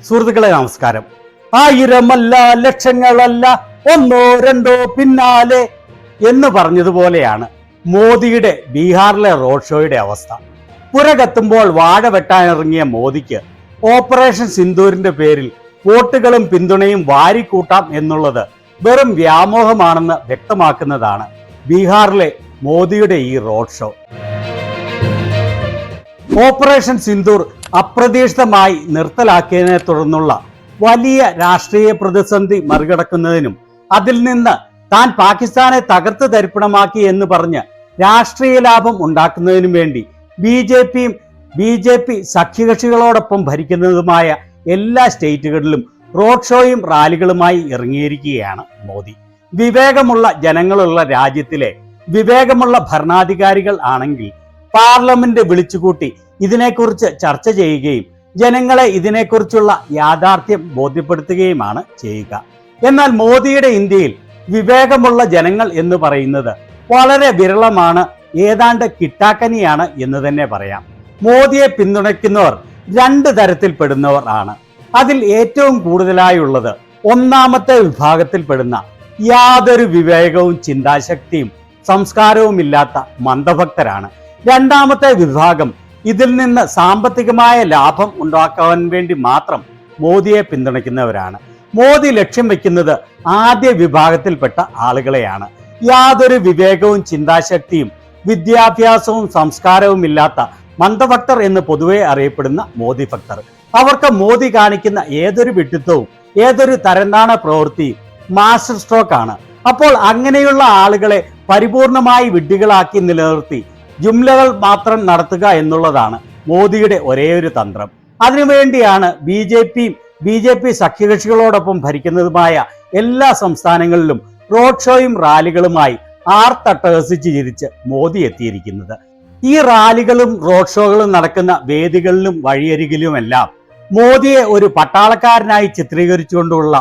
സുഹൃത്തുക്കളെ നമസ്കാരം. ആയിരമല്ല ലക്ഷങ്ങളല്ല ഒന്നോ രണ്ടോ പിന്നാലെ എന്ന് പറഞ്ഞതുപോലെയാണ് മോദിയുടെ ബീഹാറിലെ റോഡ് ഷോയുടെ അവസ്ഥ. പുരകത്തുമ്പോൾ വാഴ വെട്ടാനിറങ്ങിയ മോദിക്ക് ഓപ്പറേഷൻ സിന്ദൂരിന്റെ പേരിൽ വോട്ടുകളും പിന്തുണയും വാരിക്കൂട്ടാം എന്നുള്ളത് വെറും വ്യാമോഹമാണെന്ന് വ്യക്തമാക്കുന്നതാണ് ബീഹാറിലെ മോദിയുടെ ഈ റോഡ് ഷോ. ഓപ്പറേഷൻ സിന്ദൂർ അപ്രതീക്ഷിതമായി നിർത്തലാക്കിയതിനെ തുടർന്നുള്ള വലിയ രാഷ്ട്രീയ പ്രതിസന്ധി മറികടക്കുന്നതിനും അതിൽ നിന്ന് താൻ പാകിസ്ഥാനെ തകർത്ത് തരിപ്പണമാക്കി എന്ന് പറഞ്ഞ് രാഷ്ട്രീയ ലാഭം ഉണ്ടാക്കുന്നതിനും വേണ്ടി ബി ജെ പി സഖ്യകക്ഷികളോടൊപ്പം ഭരിക്കുന്നതുമായ എല്ലാ സ്റ്റേറ്റുകളിലും റോഡ് ഷോയും റാലികളുമായി ഇറങ്ങിയിരിക്കുകയാണ് മോദി. വിവേകമുള്ള ജനങ്ങളുള്ള രാജ്യത്തിലെ വിവേകമുള്ള ഭരണാധികാരികൾ ആണെങ്കിൽ പാർലമെന്റ് വിളിച്ചുകൂട്ടി ഇതിനെക്കുറിച്ച് ചർച്ച ചെയ്യുകയും ജനങ്ങളെ ഇതിനെക്കുറിച്ചുള്ള യാഥാർത്ഥ്യം ബോധ്യപ്പെടുത്തുകയുമാണ് ചെയ്യുക. എന്നാൽ മോദിയുടെ ഇന്ത്യയിൽ വിവേകമുള്ള ജനങ്ങൾ എന്ന് പറയുന്നത് വളരെ വിരളമാണ്, ഏതാണ്ട് കിട്ടാക്കനിയാണ് എന്ന് തന്നെ പറയാം. മോദിയെ പിന്തുണയ്ക്കുന്നവർ രണ്ട് തരത്തിൽപ്പെടുന്നവർ ആണ്. അതിൽ ഏറ്റവും കൂടുതലായുള്ളത് ഒന്നാമത്തെ വിഭാഗത്തിൽപ്പെടുന്ന യാതൊരു വിവേകവും ചിന്താശക്തിയും സംസ്കാരവും ഇല്ലാത്ത മന്ദഭക്തരാണ്. രണ്ടാമത്തെ വിഭാഗം ഇതിൽ നിന്ന് സാമ്പത്തികമായ ലാഭം ഉണ്ടാക്കാൻ വേണ്ടി മാത്രം മോദിയെ പിന്തുണയ്ക്കുന്നവരാണ്. മോദി ലക്ഷ്യം വെക്കുന്നത് ആദ്യ വിഭാഗത്തിൽപ്പെട്ട ആളുകളെയാണ്. യാതൊരു വിവേകവും ചിന്താശക്തിയും വിദ്യാഭ്യാസവും സംസ്കാരവും ഇല്ലാത്ത മന്ദഭക്തർ എന്ന് പൊതുവെ അറിയപ്പെടുന്ന മോദി ഭക്തർ. അവർക്ക് മോദി കാണിക്കുന്ന ഏതൊരു വിഡ്ഢിത്തവും ഏതൊരു തരംതാണ പ്രവൃത്തിയും മാസ്റ്റർ സ്ട്രോക്ക് ആണ്. അപ്പോൾ അങ്ങനെയുള്ള ആളുകളെ പരിപൂർണമായി വിഡ്ഢികളാക്കി നിലനിർത്തി ജുംലകൾ മാത്രം നടത്തുക എന്നുള്ളതാണ് മോദിയുടെ ഒരേ ഒരു തന്ത്രം. അതിനുവേണ്ടിയാണ് ബി ജെ പി സഖ്യകക്ഷികളോടൊപ്പം ഭരിക്കുന്നതുമായ എല്ലാ സംസ്ഥാനങ്ങളിലും റോഡ് ഷോയും റാലികളുമായി ആർത്തട്ടഹസിച്ച് ചിരിച്ച് മോദി എത്തിയിരിക്കുന്നത്. ഈ റാലികളും റോഡ് ഷോകളും നടക്കുന്ന വേദികളിലും വഴിയരികിലുമെല്ലാം മോദിയെ ഒരു പട്ടാളക്കാരനായി ചിത്രീകരിച്ചുകൊണ്ടുള്ള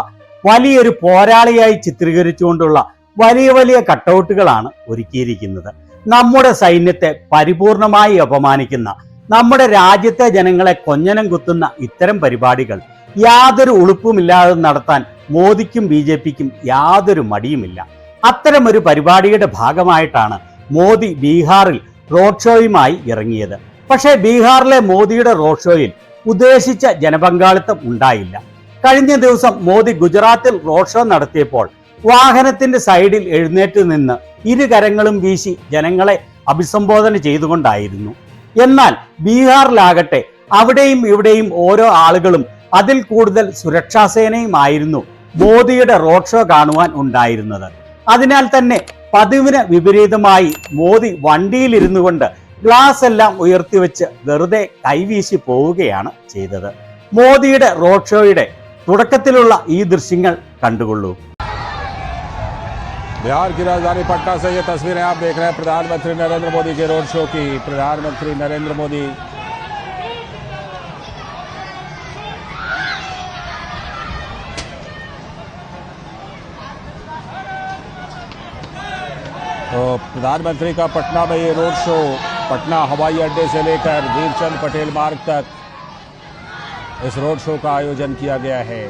വലിയൊരു പോരാളിയായി ചിത്രീകരിച്ചുകൊണ്ടുള്ള വലിയ വലിയ കട്ടൗട്ടുകളാണ് ഒരുക്കിയിരിക്കുന്നത്. നമ്മുടെ സൈന്യത്തെ പരിപൂർണമായി അപമാനിക്കുന്ന, നമ്മുടെ രാജ്യത്തെ ജനങ്ങളെ കൊഞ്ഞനം കുത്തുന്ന ഇത്തരം പരിപാടികൾ യാതൊരു ഉളുപ്പുമില്ലാതെ നടത്താൻ മോദിക്കും ബി ജെ പിക്കും യാതൊരു മടിയുമില്ല. അത്തരമൊരു പരിപാടിയുടെ ഭാഗമായിട്ടാണ് മോദി ബീഹാറിൽ റോഡ് ഷോയുമായി ഇറങ്ങിയത്. പക്ഷേ ബീഹാറിലെ മോദിയുടെ റോഡ് ഷോയിൽ ഉദ്ദേശിച്ച ജനപങ്കാളിത്തം ഉണ്ടായില്ല. കഴിഞ്ഞ ദിവസം മോദി ഗുജറാത്തിൽ റോഡ് ഷോ നടത്തിയപ്പോൾ വാഹനത്തിന്റെ സൈഡിൽ എഴുന്നേറ്റ് നിന്ന് ഇരുകരങ്ങളും വീശി ജനങ്ങളെ അഭിസംബോധന ചെയ്തുകൊണ്ടായിരുന്നു. എന്നാൽ ബീഹാറിലാകട്ടെ അവിടെയും ഇവിടെയും ഓരോ ആളുകളും അതിൽ കൂടുതൽ സുരക്ഷാ സേനയുമായിരുന്നു മോദിയുടെ റോഡ് ഷോ കാണുവാൻ ഉണ്ടായിരുന്നത്. അതിനാൽ തന്നെ പതിവിന് വിപരീതമായി മോദി വണ്ടിയിലിരുന്നു കൊണ്ട് ഗ്ലാസ് എല്ലാം ഉയർത്തിവെച്ച് വെറുതെ കൈവീശി പോവുകയാണ് ചെയ്തത്. മോദിയുടെ റോഡ് ഷോയുടെ തുടക്കത്തിലുള്ള ഈ ദൃശ്യങ്ങൾ കണ്ടുകൊള്ളൂ. बिहार की राजधानी पटना से ये तस्वीरें आप देख रहे हैं प्रधानमंत्री नरेंद्र मोदी के रोड शो की। प्रधानमंत्री नरेंद्र मोदी तो प्रधानमंत्री का पटना में ये रोड शो पटना हवाई अड्डे से लेकर वीरचंद पटेल मार्ग तक इस रोड शो का आयोजन किया गया है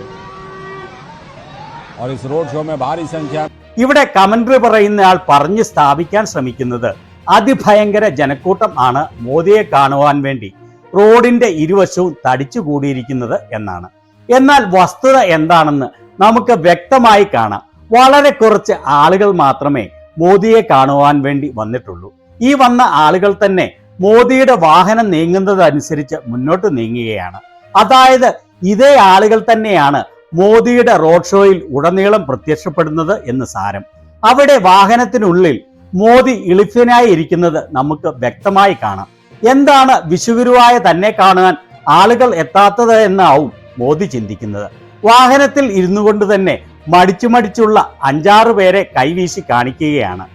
और इस रोड शो में भारी संख्या ഇവിടെ കമന്ററി പറയുന്നയാൾ പറഞ്ഞ് സ്ഥാപിക്കാൻ ശ്രമിക്കുന്നത് അതിഭയങ്കര ജനക്കൂട്ടം ആണ് മോദിയെ കാണുവാൻ വേണ്ടി റോഡിന്റെ ഇരുവശവും തടിച്ചുകൂടിയിരിക്കുന്നത് എന്നാണ്. എന്നാൽ വസ്തുത എന്താണെന്ന് നമുക്ക് വ്യക്തമായി കാണാം. വളരെ കുറച്ച് ആളുകൾ മാത്രമേ മോദിയെ കാണുവാൻ വേണ്ടി വന്നിട്ടുള്ളൂ. ഈ വന്ന ആളുകൾ തന്നെ മോദിയുടെ വാഹനം നീങ്ങുന്നതനുസരിച്ച് മുന്നോട്ട് നീങ്ങുകയാണ്. അതായത് ഇതേ ആളുകൾ തന്നെയാണ് മോദിയുടെ റോഡ് ഷോയിൽ ഉടനീളം പ്രത്യക്ഷപ്പെടുന്നത് എന്ന് സാരം. അവിടെ വാഹനത്തിനുള്ളിൽ മോദി ഇളിഫ്യനായി ഇരിക്കുന്നത് നമുക്ക് വ്യക്തമായി കാണാം. എന്താണ് വിശുഗുരുവായ തന്നെ കാണാൻ ആളുകൾ എത്താത്തത് എന്നാവും മോദി ചിന്തിക്കുന്നത്. വാഹനത്തിൽ ഇരുന്നു കൊണ്ട് തന്നെ മടിച്ചുള്ള 5-6 പേരെ കൈവീശി കാണിക്കുകയാണ്.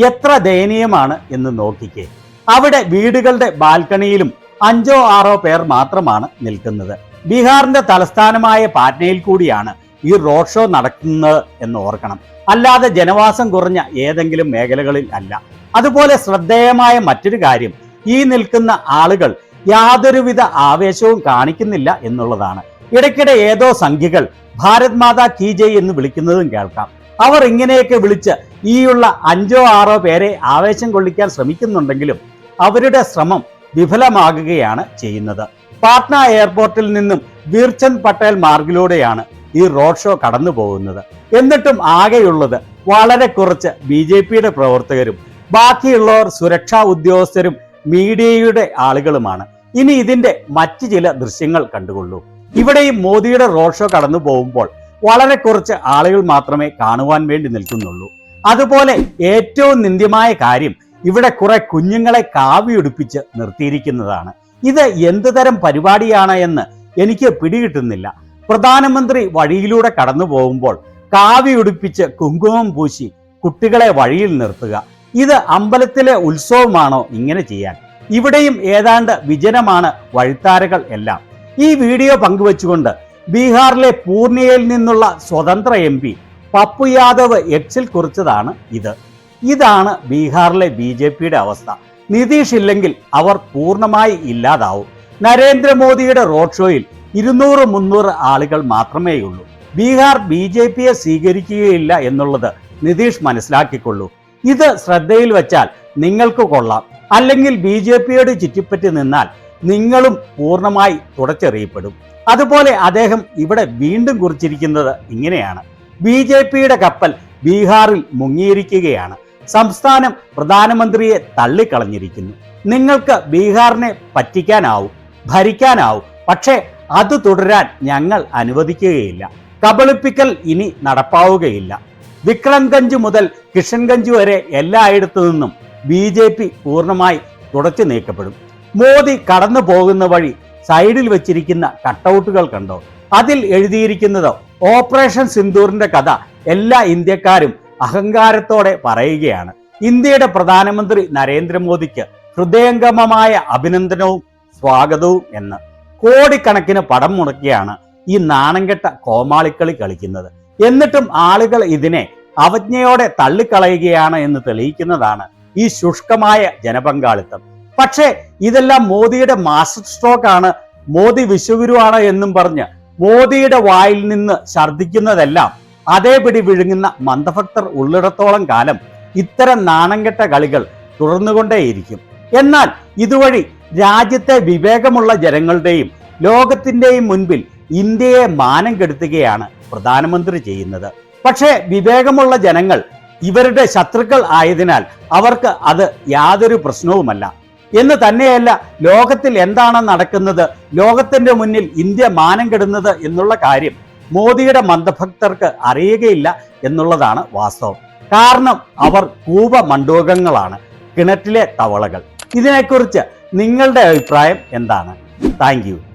എത്ര ദയനീയമാണ് എന്ന് നോക്കിക്കേ. അവിടെ വീടുകളുടെ ബാൽക്കണിയിലും 5-6 പേർ മാത്രമാണ് നിൽക്കുന്നത്. ബീഹാറിന്റെ തലസ്ഥാനമായ പാറ്റ്നയിൽ കൂടിയാണ് ഈ റോഡ് ഷോ നടക്കുന്നത് എന്ന് ഓർക്കണം. അല്ലാതെ ജനവാസം കുറഞ്ഞ ഏതെങ്കിലും മേഖലകളിൽ അല്ല. അതുപോലെ ശ്രദ്ധേയമായ മറ്റൊരു കാര്യം, ഈ നിൽക്കുന്ന ആളുകൾ യാതൊരുവിധ ആവേശവും കാണിക്കുന്നില്ല എന്നുള്ളതാണ്. ഇടയ്ക്കിടെ ഏതോ സംഖ്യകൾ ഭാരത് മാതാ കീ ജയ് എന്ന് വിളിക്കുന്നതും കേൾക്കാം. അവർ ഇങ്ങനെയൊക്കെ വിളിച്ച് ഈയുള്ള 5-6 പേരെ ആവേശം കൊള്ളിക്കാൻ ശ്രമിക്കുന്നുണ്ടെങ്കിലും അവരുടെ ശ്രമം വിഫലമാകുകയാണ് ചെയ്യുന്നത്. പാട്ന എയർപോർട്ടിൽ നിന്നും വീർചന്ദ് പട്ടേൽ മാർഗിലൂടെയാണ് ഈ റോഡ് ഷോ കടന്നു പോകുന്നത്. എന്നിട്ടും ആകെയുള്ളത് വളരെ കുറച്ച് BJPയുടെ പ്രവർത്തകരും ബാക്കിയുള്ളവർ സുരക്ഷാ ഉദ്യോഗസ്ഥരും മീഡിയയുടെ ആളുകളുമാണ്. ഇനി ഇതിന്റെ മറ്റ് ചില ദൃശ്യങ്ങൾ കണ്ടുകൊള്ളൂ. ഇവിടെയും മോദിയുടെ റോഡ് ഷോ കടന്നു പോകുമ്പോൾ വളരെ കുറച്ച് ആളുകൾ മാത്രമേ കാണുവാൻ വേണ്ടി നിൽക്കുന്നുള്ളൂ. അതുപോലെ ഏറ്റവും നിന്ദ്യമായ കാര്യം ഇവിടെ കുറെ കുഞ്ഞുങ്ങളെ കാവിയുടുപ്പിച്ച് നിർത്തിയിരിക്കുന്നതാണ്. ഇത് എന്ത് തരം പരിപാടിയാണ് എന്ന് എനിക്ക് പിടികിട്ടുന്നില്ല. പ്രധാനമന്ത്രി വഴിയിലൂടെ കടന്നു പോകുമ്പോൾ കാവിയുടുപ്പിച്ച് കുങ്കുമം പൂശി കുട്ടികളെ വഴിയിൽ നിർത്തുക, ഇത് അമ്പലത്തിലെ ഉത്സവമാണോ ഇങ്ങനെ ചെയ്യാൻ? ഇവിടെയും ഏതാണ്ട് വിജനമാണ് വഴിത്താരകൾ എല്ലാം. ഈ വീഡിയോ പങ്കുവച്ചുകൊണ്ട് ബീഹാറിലെ പൂർണിയയിൽ നിന്നുള്ള സ്വതന്ത്ര MP പപ്പു യാദവ് എക്സിൽ കുറിച്ചതാണ് ഇത്. ഇതാണ് ബീഹാറിലെ BJPയുടെ അവസ്ഥ. നിതീഷ് ഇല്ലെങ്കിൽ അവർ പൂർണ്ണമായി ഇല്ലാതാവും. നരേന്ദ്രമോദിയുടെ റോഡ് ഷോയിൽ 200-300 ആളുകൾ മാത്രമേയുള്ളൂ. ബീഹാർ BJPയെ സ്വീകരിക്കുകയില്ല എന്നുള്ളത് നിതീഷ് മനസ്സിലാക്കിക്കൊള്ളൂ. ഇത് ശ്രദ്ധയിൽ വെച്ചാൽ നിങ്ങൾക്ക് കൊള്ളാം. അല്ലെങ്കിൽ BJPയോട് ചുറ്റിപ്പറ്റി നിന്നാൽ നിങ്ങളും പൂർണ്ണമായി തുടച്ചെറിയപ്പെടും. അതുപോലെ അദ്ദേഹം ഇവിടെ വീണ്ടും കുറിച്ചിരിക്കുന്നത് ഇങ്ങനെയാണ്: BJPയുടെ കപ്പൽ ബീഹാറിൽ മുങ്ങിയിരിക്കുകയാണ്. സംസ്ഥാനം പ്രധാനമന്ത്രിയെ തള്ളിക്കളഞ്ഞിരിക്കുന്നു. നിങ്ങൾക്ക് ബീഹാറിനെ പറ്റിക്കാനാവും, ഭരിക്കാനാവും, പക്ഷേ അത് തുടരാൻ ഞങ്ങൾ അനുവദിക്കുകയില്ല. കബളിപ്പിക്കൽ ഇനി നടപ്പാവുകയില്ല. വിക്രംഗഞ്ച് മുതൽ കിഷൻഗഞ്ച് വരെ എല്ലായിടത്തു നിന്നും BJP പൂർണ്ണമായി തുടച്ചു നീക്കപ്പെടും. മോദി കടന്നു പോകുന്ന വഴി സൈഡിൽ വെച്ചിരിക്കുന്ന കട്ടൗട്ടുകൾ കണ്ടോ? അതിൽ എഴുതിയിരിക്കുന്നത് ഓപ്പറേഷൻ സിന്ദൂറിന്റെ കഥ എല്ലാ ഇന്ത്യക്കാരും അഹങ്കാരത്തോടെ പറയുകയാണ്. ഇന്ത്യയുടെ പ്രധാനമന്ത്രി നരേന്ദ്രമോദിക്ക് ഹൃദയംഗമമായ അഭിനന്ദനവും സ്വാഗതവും എന്ന്. കോടിക്കണക്കിന് പണം മുടക്കിയാണ് ഈ നാണംകെട്ട കോമാളിക്കളി കളിക്കുന്നത്. എന്നിട്ടും ആളുകൾ ഇതിനെ അവജ്ഞയോടെ തള്ളിക്കളയുകയാണ് എന്ന് തെളിയിക്കുന്നതാണ് ഈ ശുഷ്കമായ ജനപങ്കാളിത്തം. പക്ഷേ ഇതെല്ലാം മോദിയുടെ മാസ്റ്റർ സ്ട്രോക്ക് ആണ്, മോദി വിശ്വഗുരുവാണ് എന്നും പറഞ്ഞ് മോദിയുടെ വായിൽ നിന്ന് ഛർദ്ദിക്കുന്നതെല്ലാം അതേപടി വിഴുങ്ങുന്ന മന്ദഭക്തർ ഉള്ളിടത്തോളം കാലം ഇത്തരം നാണംകെട്ട കളികൾ തുടർന്നുകൊണ്ടേയിരിക്കും. എന്നാൽ ഇതുവഴി രാജ്യത്തെ വിവേകമുള്ള ജനങ്ങളുടെയും ലോകത്തിന്റെയും മുൻപിൽ ഇന്ത്യയെ മാനം കെടുത്തുകയാണ് പ്രധാനമന്ത്രി ചെയ്യുന്നത്. പക്ഷേ വിവേകമുള്ള ജനങ്ങൾ ഇവരുടെ ശത്രുക്കൾ ആയതിനാൽ അവർക്ക് അത് യാതൊരു പ്രശ്നവുമല്ല. എന്ന് തന്നെയല്ല, ലോകത്തിൽ എന്താണ് നടക്കുന്നത്, ലോകത്തിന്റെ മുന്നിൽ ഇന്ത്യ മാനം കെടുന്നത് എന്നുള്ള കാര്യം മോദിയുടെ മന്ദഭക്തർക്ക് അറിയുകയില്ല എന്നുള്ളതാണ് വാസ്തവം. കാരണം അവർ കൂപ മണ്ഡൂകങ്ങളാണ്, കിണറ്റിലെ തവളകൾ. ഇതിനെക്കുറിച്ച് നിങ്ങളുടെ അഭിപ്രായം എന്താണ്? Thank you.